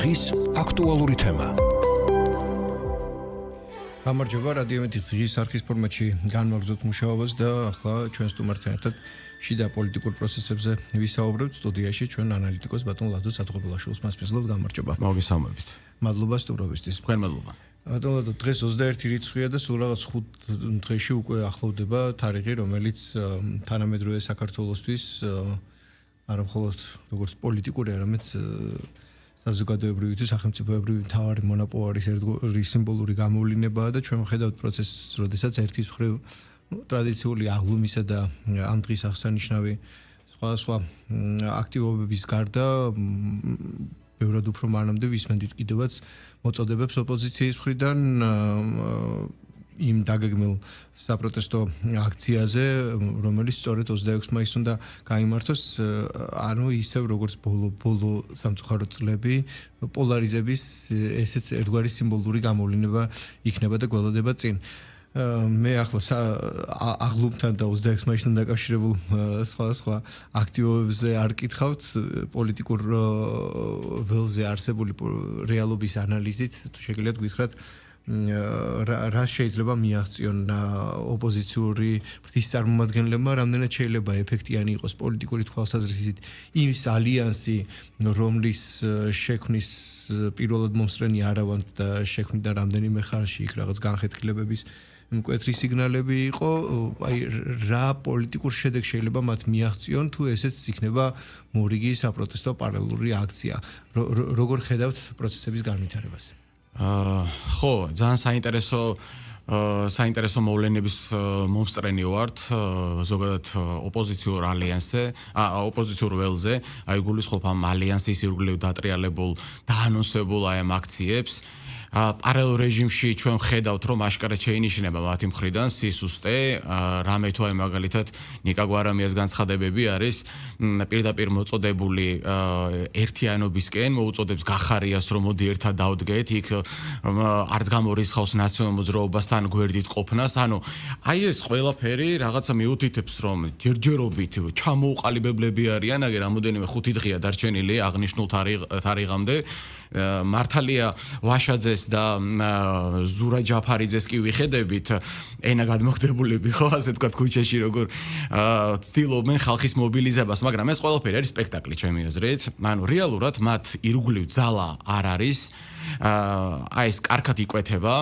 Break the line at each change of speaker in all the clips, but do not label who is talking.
დღის აქტუალური თემა.
გამარჯობა, რადიომეტი დღის არქის ფორმატში განვაგრძობთ მუშაობას და ახლა ჩვენ სტუმართან ერთად შიდა პოლიტიკურ პროცესებზე ვისაუბრებთ. სტუდიაში ჩვენ ანალიტიკოს ბატონ ლადო საწყობილაშვილს მასპინძლობთ. გამარჯობა.
მოგესალმებით.
მადლობა სტუმრობისთვის.
თქვენ მადლობა.
ბატონ ლადო, დღეს 21 რიცხვია და სულ რაღაც 5 დღეში უკვე ახლოვდება თარიღი, რომელიც თანამედროვე საქართველოსთვის არა მხოლოდ როგორც პოლიტიკური, არამედ საზოგადოებრივი თუ სახელმწიფოებრივი მთავარი მონოპოლის ერთგვარი სიმბოლური გამოვლინებაა და ჩვენ ვხედავთ პროცესს, როდესაც ერთის მხრივ ტრადიციული აღლუმისა და ამ დღის აღსანიშნავი სხვა აქტივობების გარდა ბევრად უფრო მანამდე ვისმენდით კიდევაც მოწოდებებს ოპოზიციის მხრიდან იმ დაგეგმილ საპროტესტო აქციაზე, რომელიც სწორედ 26 მაისს უნდა გაიმართოს, ანუ ისევ როგორც ბოლო სამწუხარო წლები პოლარიზების ესეც ერთგვარი სიმბოლური გამოვლინება იქნება და გველოდება წინ. მე ახლა აღლუმთან და 26 მაისთან დაკავშირებულ სხვა აქტივობებზე არ კითხავთ, პოლიტიკურ ველზე არსებული რეალობის ანალიზით თუ შეგიძლიათ გითხრათ რა შეიძლება მიაღწიონ ოპოზიციური ფრთის წარმომადგენლებმა, რამდენად შეიძლება ეფექტიანი იყოს პოლიტიკური თვალსაზრისით ის ალიანსი, რომლის შექმნის პირველად მომსწრენი არავანთ და შექმნიდან რამდენიმე ხანში იქ რაღაც განხეთქილებების მკვეთრი სიგნალები იყო, აი რა პოლიტიკურ შედეგს შეიძლება მათ მიაღწიონ თუ ესეც იქნება მორიგი საპროტესტო პარალელური აქცია. როგორ ხედავთ პროცესების განვითარებას?
ხო, ძალიან საინტერესო მოვლენების მომსწრენი ვართ ზოგადად ოპოზიციურ ალიანსზე, ოპოზიციურ ველზე, აი გულისხმობ ამ ალიანსის ირგვლივ დატრიალებულ და ანონსებულ აი ამ აქციებს. პარალელურ რეჟიმში ჩვენ ვხედავთ, რომ აშკარად შეინიშნება მათი მხრიდან სისუსტე, რამე თუ აი მაგალითად ნიკა გვარამიას განცხადებები არის პირდაპირ მოწოდებული ერთიანობისკენ, მოუწოდებს გახარიას, რომ მოდი ერთად დავდგეთ, იქ არც გამორიცხავს ნაციონალურ მოძრაობასთან გვერდით ყოფნას, ანუ აი ეს ყველაფერი რაღაცა მიუთითებს, რომ ჯერჯერობით ჩამოუყალიბებლები არიან, აგერ რამოდენიმე 5 დღეა დარჩენილი აღნიშნულ თარიღამდე. მართალია ვაშაძეს და ზურა ჯაფარიძეს კი ვიხედებით ენა გადმოგდებულები, ხო, ასე თქვა ქუჩაში როგორ ცდილობენ ხალხის მობილიზებას, მაგრამ ეს ყველაფერი არის სპექტაკლი ჩემი აზრით. ანუ რეალურად მათ ირგვლივ ძალა არ არის, აი ეს კარგად იკვეთება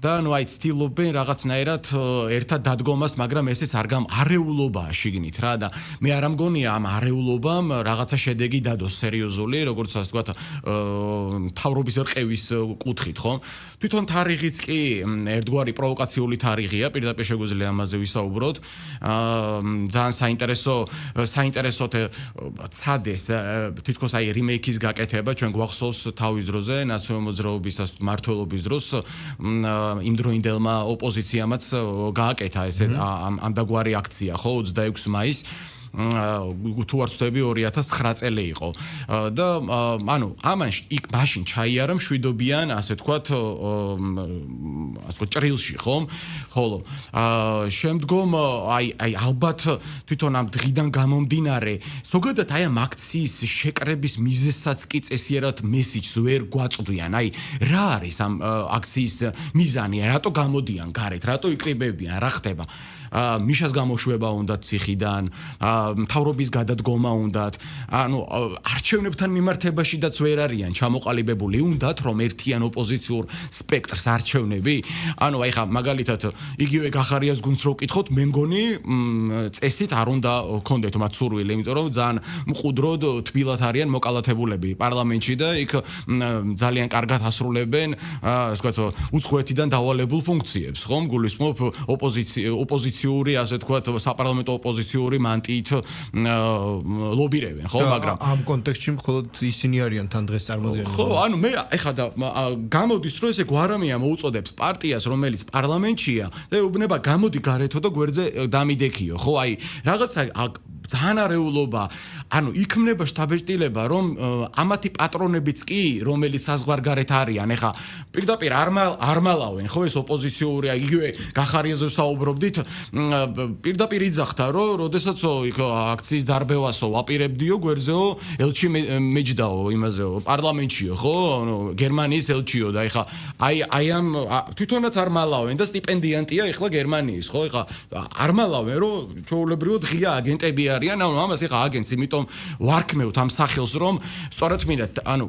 და ნუ აი ცდილობენ რაღაცნაირად ერთად დადგომას, მაგრამ ესეც არეულობაა შიგნით რა და მე არ ამგონია ამ არეულობამ რაღაცა შედეგი დადოს სერიოზული, როგორც ასე ვთქვათ, მთავრობის რყევის კუთხით, ხო? თვითონ თარიღიც კი ერთგვარი პროვოკაციული თარიღია, პირდაპირ შეგვიძლია ამაზე ვისაუბროთ. ძალიან საინტერესო ცადეს თითქოს აი რიმეიქის გაკეთება, ჩვენ გვახსოვს თავის დროზე ნაციონალურ მოძრაობის მმართველობის დროს იმდროინდელმა ოპოზიციამაც გააკეთა ესე ამდაგვარი აქცია, ხო, 26 მაისს თუ არ ვცდები 2009 წელი იყო და ანუ ამან იქ მაშინ ჩაიარა მშვიდობიან, ასე ვთქვათ, ჭრილში, ხომ? ხოლო შემდგომ აი ალბათ თვითონ ამ დღიდან გამომდინარე, ზოგადად აი ამ აქციის შეკრების მიზეზსაც კი წესიერად მესიჯს ვერ გვაწვდიან. აი რა არის ამ აქციის მიზანი? რატო გამოდიან გარეთ? რატო იკრიბებიან? რა ხდება? მიშას გამოშვება უნდათ ციხიდან, მთავრობის გადადგომა უნდათ, ანუ არჩევნებთან მიმართებაშიდაც ვერ არიან ჩამოყალიბებული, უნდათ რომ ერთიან ოპოზიციურ სპექტრს არჩევნები, ანუ აი ხა მაგალითად იგივე გახარიას გუნდს რო ვკითხოთ, მე მგონი წესით არ უნდა გქონდეთ მათ სურვილი, იმიტომ რომ ძალიან მყუდროდ თბილად არიან მოკალათებულები პარლამენტში და იქ ძალიან კარგად ასრულებენ, ასე ვთქვათ, უცხოეთიდან დავალებულ ფუნქციებს, ხომ? გულისხმობ ოპოზიციური, ასე ვთქვათ, საპარლამენტო ოპოზიციური მანტიით ლობირებენ, ხო, მაგრამ
ამ კონტექსტში მხოლოდ ისინი არიან თან დღეს წარმოდგენილი.
ხო, ანუ მე ეხლა და გამოდის, რომ ესე გვარამია მოუწოდებს პარტიას, რომელიც პარლამენტშია და უბნება გამოდი გარეთო და გვერდზე დამიდექიო, ხო, აი რაღაცა ძალიან არეულობა, ანუ იქმნება შტაბ-ბიჭდილება, რომ ამათი პატრონებიც კი, რომელიც საზღვარგარეთ არიან, ეხა პირდაპირ არ მალავენ, ხო ეს ოპოზიციურია, იგივე გახარიაზე საუბრობდით, პირდაპირ იძახდა, რომ როდესაც იქ აქციის დარბევასო ვაპირებდიო, გვერდზეო ელჩი მეჯდაო იმაზეო, პარლამენტშიო, ხო? გერმანიის ელჩიო და ეხა აი ამ თვითონაც არ მალავენ და სტიპენდიანტია ეხლა გერმანიის, ხო? ეხა არ მალავენ, რომ ჩვეულებრივად ღია აგენტები არიან, ანუ ამას ეხა აგენტს, იმიტომ ვარქმევთ ამ სახელს, რომ სწორედ მინდა, ანუ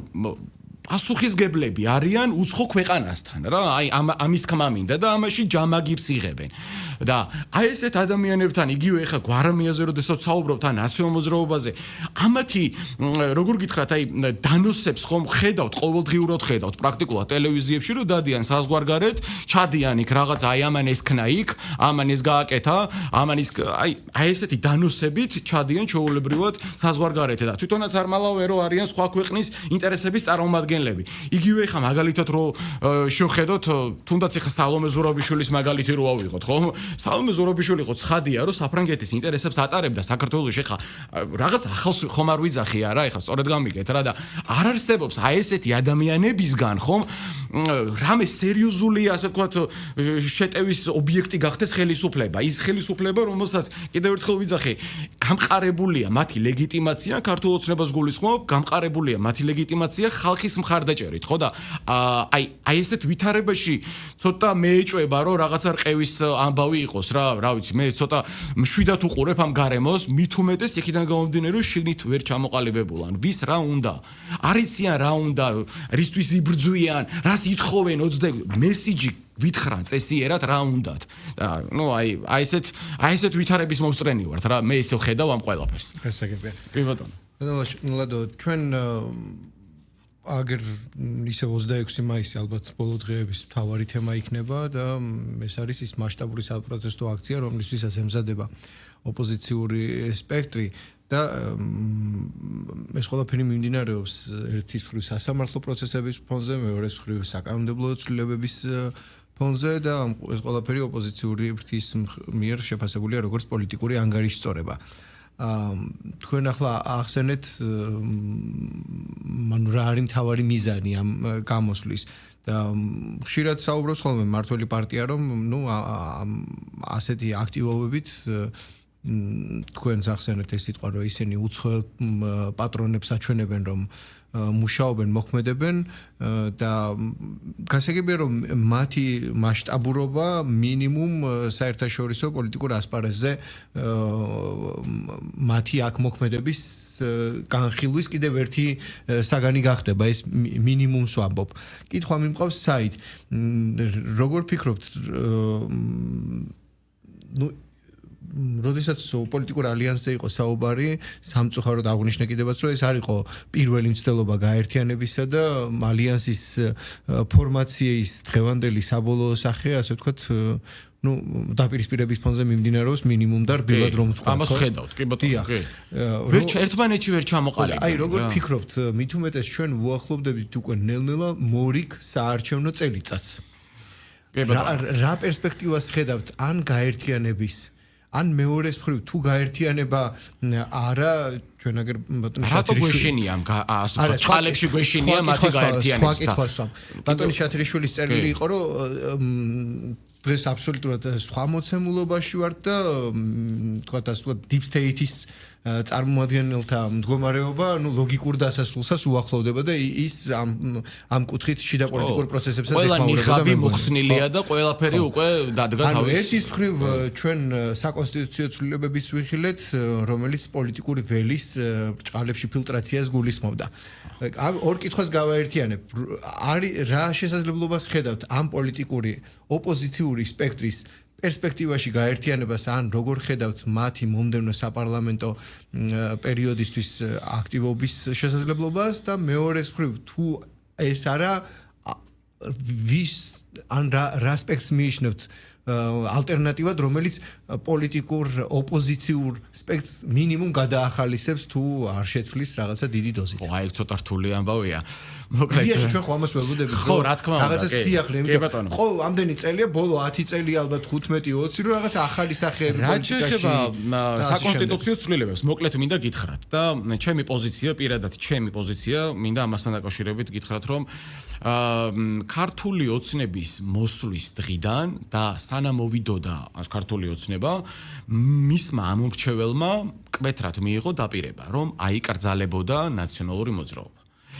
პასუხისგებლები არიან უცხო ქვეყანასთან რა, აი ამის თქმა მინდა და ამაში ჯამაგირს იღებენ. და აი ესეთ ადამიანებთან იგივე ეხა გვარამიაზე როდესაც საუბრობთ ან ნაციონალურ მოძრაობაზე, ამათი როგორ გითხრათ, აი დანოსებს ხომ ხედავთ, ყოველდღიურად ხედავთ პრაქტიკულად ტელევიზიებში, რომ დადიან საზღვარგარეთ, ჩადიან იქ რაღაც აი ამან ეს ქნა იქ, ამან ეს გააკეთა, ამან ის აი ესეთი დანოსებით ჩადიან ჩვეულებრივად საზღვარგარეთ და თვითონაც არ მალავენ, რომ არიან სხვა ქვეყნის ინტერესების წარმომადგენლები. იგივე ეხა მაგალითად რო შევხედოთ, თუნდაც ეხა სალომე ზურაბიშვილის მაგალითი რო ავიღოთ, ხო? სალომე ზურაბიშვილი ხო ცხადია, რომ საფრანგეთის ინტერესებს ატარებდა საქართველოში, ეხა რაღაც ახალს ხომ არ ვიძახი არა, ეხა სწორედ გამიგეთ რა და არ არსებობს აი ესეთი ადამიანებისგან, ხომ რამე სერიოზული, ასე ვთქვათ, შეტევის ობიექტი გახდეს ხელისუფლება. ის ხელისუფლება, რომელსაც კიდევ ერთხელ ვიძახი, გამყარებულია მათი ლეგიტიმაცია, ქართულ ოცნებას გულისხმობ, გამყარებულია მათი ლეგიტიმაცია ხალხის მხარდაჭერით, ხო და აი ესეთ ვითარებაში ცოტა მეეჭვება, რომ რაღაცა რყევის ამბავი იყოს რა ვიცი, მე ცოტა მშვიდად უყურებ ამ გარემოს, მით უმეტეს იქიდან გამომდინარე, რომ შიგნით ვერ ჩამოყალიბებულან. ვის რა უნდა? არიციან რა უნდა, რისთვის იბრძვიან, რას ითხოვენ 20 მესიჯი ვითხრან წესიერად რა უნდათ. და ნუ აი ესეთ ვითარების მომსწრენი ვართ რა, მე ესე ვხედავ ამ ყველაფერს.
გასაგებია.
კი ბატონო.
ლადო, ჩვენ აგერ ისე 26 მაისი ალბათ ბოლო დღეების მთავარი თემა იქნება და ეს არის ის მასშტაბური საპროტესტო აქცია, რომლისთვისაც ემზადება ოპოზიციური სპექტრი და ეს ყველაფერი მიმდინარეობს ერთის მხრივ სასამართლო პროცესების ფონზე, მეორეს მხრივ საკანონმდებლო ცვლილებების ფონზე და ეს ყველაფერი ოპოზიციური ფრთის მიერ შეფასებულია როგორც პოლიტიკური ანგარიშწორება. თქვენ ახლა ახსენეთ მან რა არის მთავარი მიზანი ამ გამოსვლის და ხშირად საუბრობს ხოლმე მართველი პარტია, რომ ნუ ასეთი აქტივობებით თქვენს ახსენეთ ეს სიტყვა, რომ ისინი უცხოელ პატრონებს აჩვენებენ, რომ მუშაობენ, მოქმედებენ და გასაგებია, რომ მათი მასშტაბურობა მინიმუმ საერთაშორისო პოლიტიკურ ასპარეზზე მათი აქ მოქმედების განხილვის კიდევ ერთი საგანი გახდება, ეს მინიმუმს ვამბობ. კითხვა მიმყავს საით, როგორ ფიქრობთ, ნუ როდესაც პოლიტიკურ ალიანსზე იყო საუბარი, სამწუხაროდ აღნიშნე კიდევაც, რომ ეს არ იყო პირველი მცდელობა გაერთიანებისა და ალიანსის ფორმაციის დღევანდელი საბოლოო სახე, ასე ვთქვათ, ნუ დაპირისპირების ფონზე მიმდინარეობს მინიმუმ და რბილად რომ თქვა.
ამას ხედავთ, კი ბატონო, კი. ერთმანეთში ვერ ჩამოყალიბდა.
აი, როგორ ფიქრობთ, მით უმეტეს ჩვენ ვუახლოვდებით უკვე ნელ-ნელა მორიგ საარჩევნო წელიწადს. რა პერსპექტივას ხედავთ ან გაერთიანების ან მეორეს მხრივ თუ გაერთიანება არა ჩვენ აგერ ბატონი
შათრიშვილი წყალებში გვეშინია მათი გაერთიანებას
და ბატონი შათრიშვილის წერილი იყო, რომ დღეს აბსოლუტურად სხვა მოცემულობაში ვართ და თქვათ ასე ვთქვათ deep state-ის წარმომადგენელთა მდგომარეობა, ნუ ლოგიკურ დასასრულსაც უახლოვდება და ის ამ კუთხით შიდა პოლიტიკურ პროცესებსაც ეხმაურება და
ნიღაბი მოხსნილია და ყველაფერი უკვე დადგა თავის.
ანუ ერთის მხრივ ჩვენ საკონსტიტუციო ცვლილებებიც ვიხილეთ, რომელიც პოლიტიკური ველის ბრჭყალებში ფილტრაციას გულისხმობდა. ორ კითხვას გავაერთიანებ. რა შესაძლებლობას ხედავთ ამ პოლიტიკური ოპოზიციური სპექტრის პერსპექტივაში გაერთიანებას ან როგორ ხედავთ მათი მომდევნო საპარლამენტო პერიოდისთვის აქტივობის შესაძლებლობას და მეორეს მხრივ თუ ეს არა ვის ან რა ასპექტს მიიჩნევთ ალტერნატივად, რომელიც პოლიტიკურ ოპოზიციურ სპექტრს მინიმუმ გადაახალისებს თუ არ შეცვლის რაღაცა დიდი დოზით.
ხო, აი ცოტა რთული ამბავია.
იდეაში ჩვენ ხო ამას ველოდებით.
ხო, რა თქმა უნდა,
რაღაცა სიახლე, იმიტომ ხო, ამდენი წელია, ბოლო 10 წელი ალბათ 15-20 რომ რაღაცა ახალი სახეები პოლიტიკაში.
რა შეეხება საკონსტიტუციო ცვლილებებს, მოკლედ მინდა გითხრათ და ჩემი პოზიცია, პირადად ჩემი პოზიცია, მინდა ამასთან დაკავშირებით გითხრათ, რომ ქართული ოცნების მოსვლის დღიდან და სანამ მოვიდოდა ქართული ოცნება, მისმა ამომრჩეველმა მკვეთრად მიიღო დაპირება, რომ აიკრძალებოდა ნაციონალური მოძრაობა.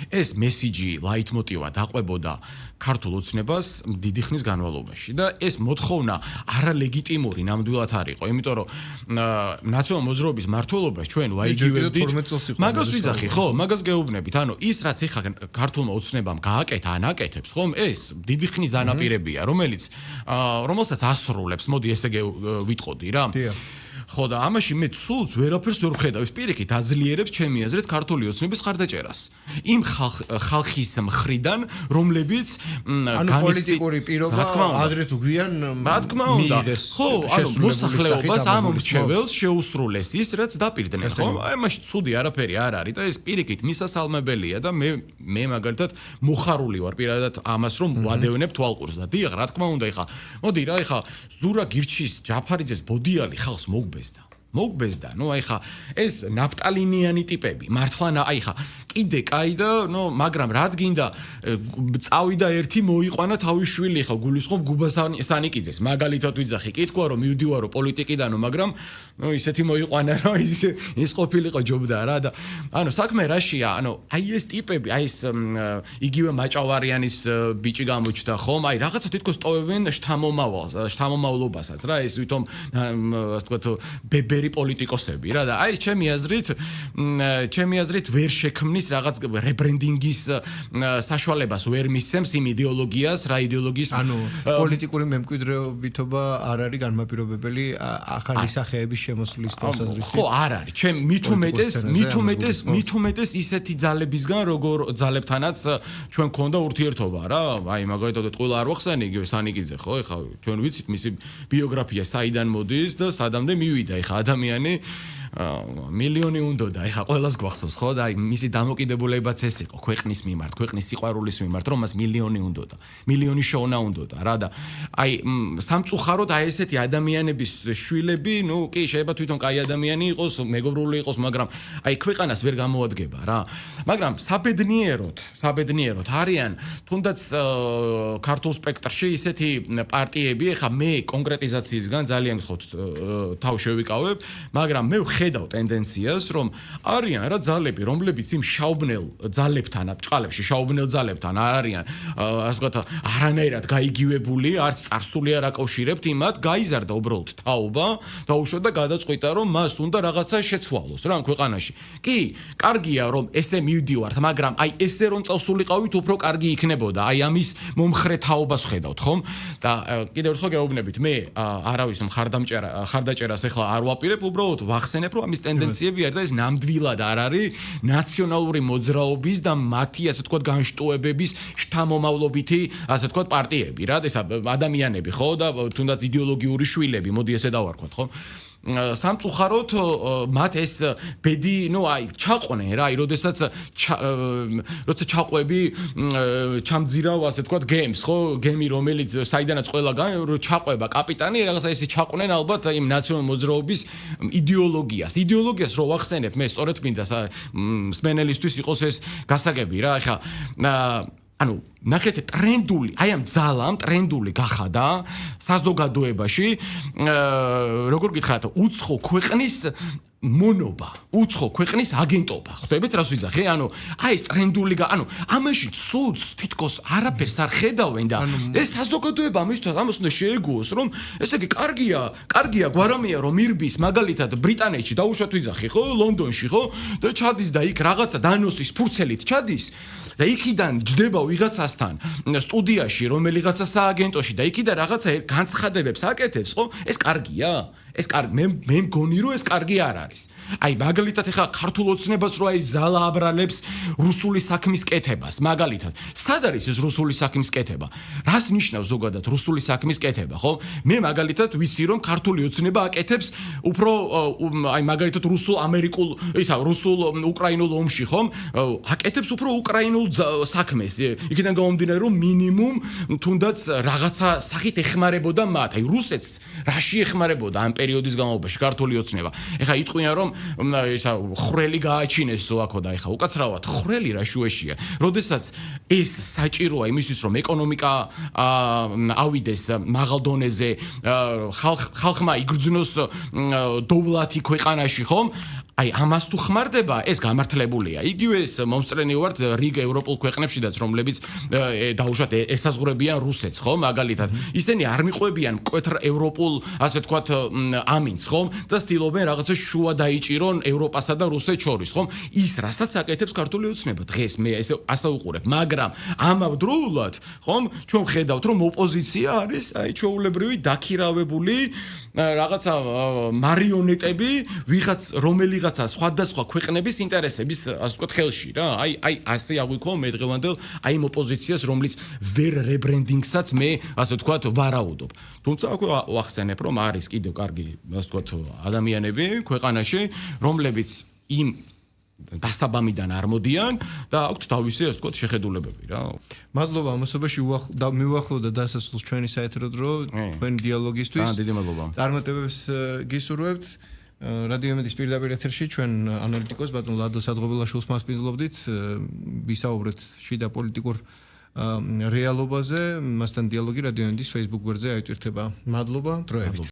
ეს მესიჯი ლაითმოტივად აყვებოდა ქართულ ოცნებას დიდი ხნის განმავლობაში და ეს მოთხოვნა არალეგიტიმური ნამდვილად არ იყო, იმიტომ რომ ნაციონალური მოძრაობის მმართველობას ჩვენ ვაიგივებდით. მაგას ვიძახი, ხო, მაგას გეუბნებით. ანუ ის რაც ეხა ქართულმა ოცნებამ გააკეთა ან აკეთებს, ხომ, ეს დიდი ხნის დანაპირებია, რომელსაც ასრულებს, მოდი ესე ვიტყოდი რა. ხო და ამაში მე სულს ვერაფერს ვერ ვხედავ. პირიქით აძლიერებს ჩემი აზრით ქართული ოცნების ხარდაჭერას. იმ ხალხის მხრიდან, რომლებიც
პოლიტიკური პირობა ადრე თუ გვიან მიიღეს.
ხო, ანუ მოსახლეობას ამომრჩეველს შეუსრულეს ის, რაც დაპირდნენ, ხო? აი მაშინ ცუდი არაფერი არ არის და ეს პირიქით მისასალმებელია და მე მაგალითად მოხარული ვარ პირადად ამას რომ ვადევნებ თვალყურს და დიახ, რა თქმა უნდა, მოდი რა, ზურა გირჩის ჯაფარიძეს ბოდიალი ხალხს მოგბეზდა, ეს ნაფტალინიანი ტიპები, მართლა კიდე კაი და, მაგრამ რად გინდა წავიდა ერთი მოიყვანა თავის შვილი, გულისხმობ გუბას სანიკიძეს, მაგალითად ვიძახი, კითხვა რომ მივდივარო პოლიტიკიდანო, მაგრამ ისეთი მოიყვანა რა, ის ყოფილიყო ჯობდა რა და საქმე რაშია, აი ეს ტიპები, აი ეს იგივე მაჭავარიანის ბიჭი გამოჩნდა, ხომ, აი რაღაცა თითქოს ტოვებენ შთამომავლობასაც რა, ეს ვითომ ასე ვთქვათ ბებერი პოლიტიკოსები რა და აი ჩემი აზრით ვერ შექმნის რაღაც რებრენდინგის საშუალებას ვერ მისცემს იმ იდეოლოგიას, რა იდეოლოგიის
პოლიტიკური მემკვიდრეობითობა არ არის განმაპირობებელი ახალი სახეების შემოსვლის თვალსაზრისით.
ხო, არ არის. მით უმეტეს ისეთი ძალებისგან, როგორ ძალებთანაც ჩვენ გქონდა ურთიერთობა რა. აი მაგალითად ყველა არ ვახსენე იგივე სანიკიძე, ხო? ეხლა ჩვენ ვიცით მისი ბიოგრაფია საიდან მოდის და სადამდე მივიდა. ეხლა ადამიანი მილიონი უნდოდა, ეხლა ყველას გვახსოვს, ხო? და აი მისი დამოკიდებულებაც ეს იყო ქვეყნის მიმართ, ქვეყნის სიყვარულის მიმართ, რომ მას მილიონი უნდოდა. მილიონი შოვნა უნდოდა რა და აი სამწუხაროდ აი ესეთი ადამიანების შვილები, კი, შეიძლება თვითონ კაი ადამიანი იყოს, მეგობრული იყოს, მაგრამ აი ქვეყანას ვერ გამოადგება რა. მაგრამ საბედნიეროდ არიან თუნდაც ქართულ სპექტრში ისეთი პარტიები, ეხლა მე კონკრეტიზაციისგან ძალიან გთხოვთ თავ შევიკავებ, მაგრამ მე ხედავ ტენდენციას, რომ არიან რა ძალები, რომლებიც იმ შაუბნელ ძალებთან, ბჭყალებში შაუბნელ ძალებთან არ არიან, ასე ვთქვათ, არანაირად გაიგივებული, არც წარსული არ აკავშირებთ იმათ, გაიზარდა უბრალოდ თაობა, დაუშვა და გადაწყვიტა, რომ მას უნდა რაღაცა შეცვალოს რა ქვეყანაში. კი, კარგია რომ ესე მივდივართ, მაგრამ აი ესე რომ წავსულიყავით, უფრო კარგი იქნებოდა. აი ამის მომხრე თაობას ხედავთ, ხომ? და კიდევ ერთხელ გეუბნებით, მე არავის ხარდაჭერას ახლა არ ვაპირებ, უბრალოდ ვახსენებ, რომ ამის ტენდენციები არის და ეს ნამდვილად არ არის ნაციონალური მოძრაობის და მათი, ასე ვთქვათ, განშტოებების შთამომავლობითი, ასე ვთქვათ, პარტიები რა, ეს ადამიანები, ხო, და თუნდაც იდეოლოგიური შვილები, მოდი ესე დავარქვათ, ხო? სამწუხაროდ მათ ეს ბედი, ჩაყვნენ რა, როცა ჩაყვები ჩამძირავ, ასე ვთქვათ, გემს, ხო, გემი რომელიც საიდანაც ყველა ჩაყვება კაპიტანი, რაღაცა ესე ჩაყვნენ ალბათ იმ ნაციონალური მოძრაობის იდეოლოგიას რო ვახსენებ, მე სწორედ მინდა მსმენელისთვის იყოს ეს გასაგები რა, ეხა ნახეთ ტრენდული, აი ამ ძალამ ტრენდული გახადა საზოგადოებაში, როგორ გითხრათ, უცხო ქვეყნის მონობა, უცხო ქვეყნის აგენტობა. ხვდებით რას ვიძახი? აი ეს ტრენდული, ამაში ცუდს თითქოს არაფერს არ ხედავენ და ეს საზოგადოება ამისთვის ამას უნდა შეეგუოს, რომ ესე იგი კარგია გვარამია რომ ირბის მაგალითად ბრიტანეთში დაუშვათ ვიძახი, ხო, ლონდონში, ხო, და ჩადის და იქ რაღაცა დანოსის ფურცელით ჩადის. და იქიდან ჯდება ვიღაცასთან სტუდიაში, რომელიღაცა სააგენტოში და იქიდან რაღაცა განცხადებებს აკეთებს, ხო? ეს კარგია? მე მგონი რომ ეს კარგი არ არის. აი მაგალითად ეხლა ქართულ ოცნებას რო აი ზალა აბრალებს რუსული საქმის კეთებას, მაგალითად. სად არის ეს რუსული საქმის კეთება? რას ნიშნავს ზოგადად რუსული საქმის კეთება, ხო? მე მაგალითად ვიცი რომ ქართული ოცნება აკეთებს უფრო აი მაგალითად რუსულ-უკრაინულ ომში, ხომ? აკეთებს უფრო უკრაინულ საქმეს. იქიდან გამომდინარე რომ მინიმუმ თუნდაც რაღაცა სახით ეხმარებოდა მათ. აი რუსეთს რაში ეხმარებოდა ამ პერიოდის განმავლობაში ქართული ოცნება. ეხა იტყვიან რომ ისა ხრელი გააჩინეს ზოაქო და ეხა უკაცრავად ხრელი რა შუაშია. როდესაც ეს საჭიროა იმისთვის რომ ეკონომიკა ავიდეს მაღალ დონეზე, ხალხმა იგრძნოს დოვლათი ქვეყანაში, ხომ? აი ამას თუ ხმარდება, ეს გამართლებულია. იგივე ეს მომსწრენი ვართ რიგ ევროპულ ქვეყნებშიდაც, რომლებიც დაუშვათ ესაზღვრებიან რუსეთს, ხო? მაგალითად, ისინი არ მიყვებიან მკვეთრ ევროპულ, ასე ვთქვათ, ამინს, ხო? და ცდილობენ რაღაცა შუა დაიჭირონ ევროპასა და რუსეთს შორის, ხო? ის რასაც აკეთებს ქართული ოცნება დღეს მე ასე უყურებ, მაგრამ ამავდროულად, ხო? ჩვენ ხედავთ, რომ ოპოზიცია არის აი ჩვეულებრივი დაქირავებული რაღაცა მარიონეტები, რომელიღაცა სხვადასხვა ქვეყნების ინტერესების, ასე ვთქვათ, ხელში რა. აი ასე აღვიქვა მე დღევანდელ აი იმ ოპოზიციას, რომლის ვერ რებრენდინგსაც მე, ასე ვთქვათ, ვარაუდობ. თუმცა აქვე ვახსენებ, რომ არის კიდევ კარგი, ასე ვთქვათ, ადამიანები ქვეყანაში, რომლებიც იმ დასაბამიდან არ მოდიან და აქვთ თავისი, ასე ვთქვათ, შეხედულებები რა.
მადლობა ამასობაში მივახლოვდა დასასრულს ჩვენი საეთრო დრო, თქვენი დიალოგისთვის.
დიდი მადლობა.
წარმატებებს გისურვებთ. რადიო იმედის პირდაპირ ეთერში ჩვენ ანალიტიკოს ბატონ ლადო სადღობელაშვილს მასპინძლობდით, ვისაუბრეთ შიდა პოლიტიკურ რეალობაზე, მასთან დიალოგი რადიო იმედის Facebook გვერდზე აიტვირთება. მადლობა, დროებით.